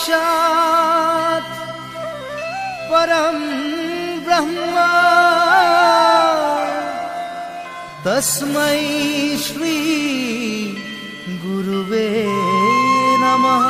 साक्षात् परम ब्रह्म तस्मै श्री गुरुवे नमः।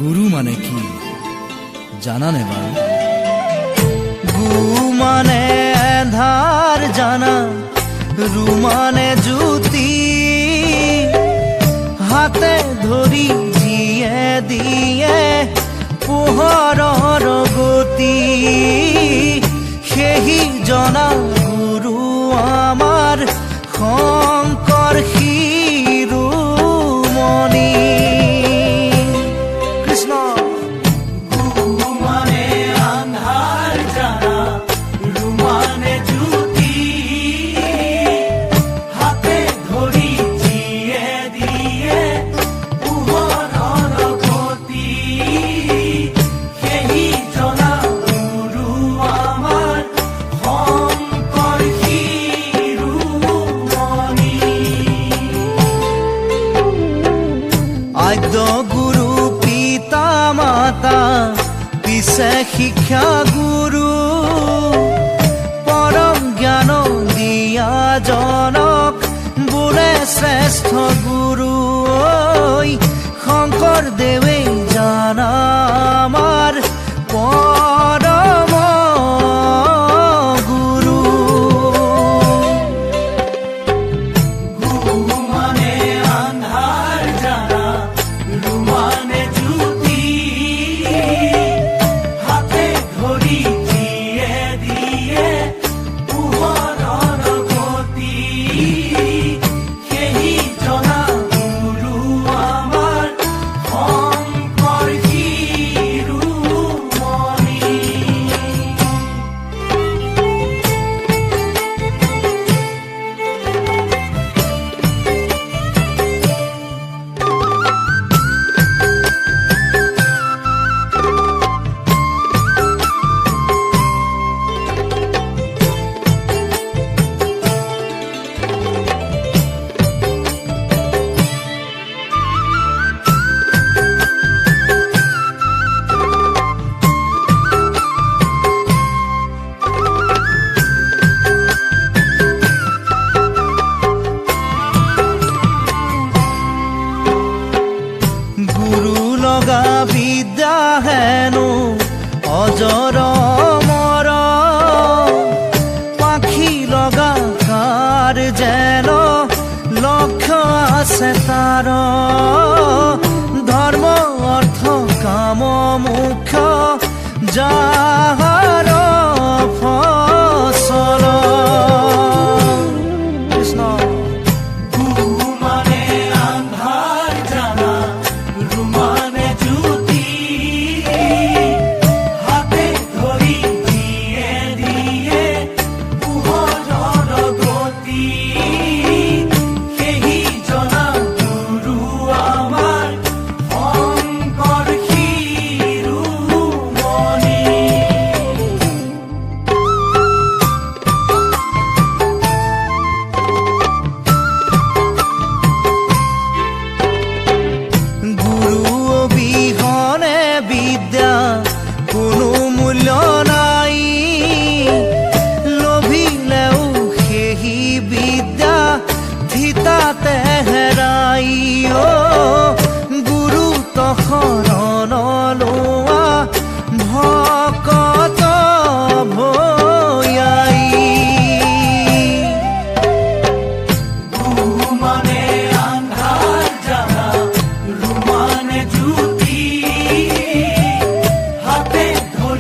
गुरु माने की जाना ने बारू? गु माने धार जाना, रु माने जुती, हाथे धरी जिए दिए पोहरर गति, सेही जना गुरु आमार शंकर शिरोमणि। आद्य गुरु पिता माता पिछे शिक्षा गुरु, परम ज्ञान दिया जनक बोले श्रेष्ठ गुरु। शंकर देवे जाना आमार परम गुरु। गुरु लगा विद्या हेनु अजर मर, पाखी लगा कार जेन लक्ष्य आछे तार। धर्म अर्थ काम मुख्य जाहार फसल। कृष्ण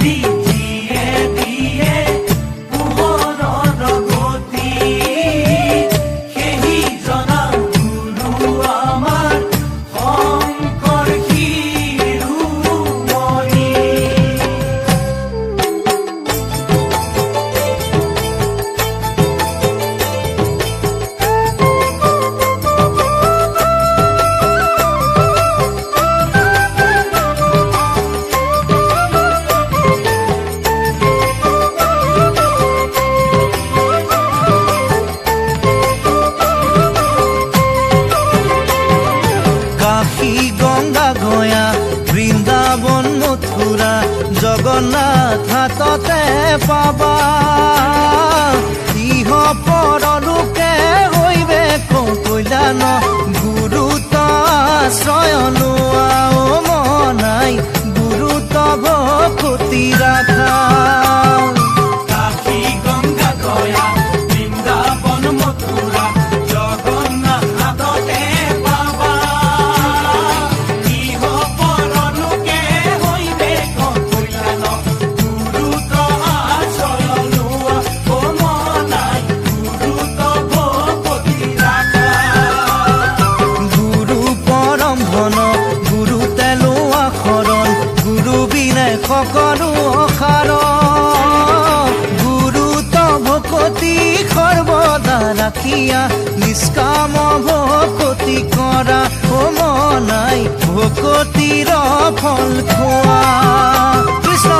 কৰি দিয়ে দিয়ে পোহৰৰ গতি সেই জনা গুৰু আমাৰ শংকৰ শিৰোমণি। কাশী গংগা গয়া বৃন্দাবন মথুৰা জগন্নাথ হাততে পাবা ইহ পৰলোকে হৈবে কল্যাণ গুৰুত আশ্ৰয় লোৱা ও মনাই গুৰুত ভকতি ৰাখা। কাশী গংগা গয়া বৃন্দাবন মথুৰা জগন্নাথ হাততে পাবা ইহ পৰলোকে হৈবে কল্যাণ গুৰুত আশ্ৰয় লোৱা ও মনাই গুৰুত ভকতি ৰাখা। গুৰু পৰম ধন গুৰুতে লোৱা শৰণ গুৰু বিনাই সকলো অসাৰ গুৰুত ভকতি সৰ্বদা ৰাখিয়া নিষ্কাম ভকতি কৰা ও মনাই ভকতিৰ ফল খোৱা। কৃষ্ণ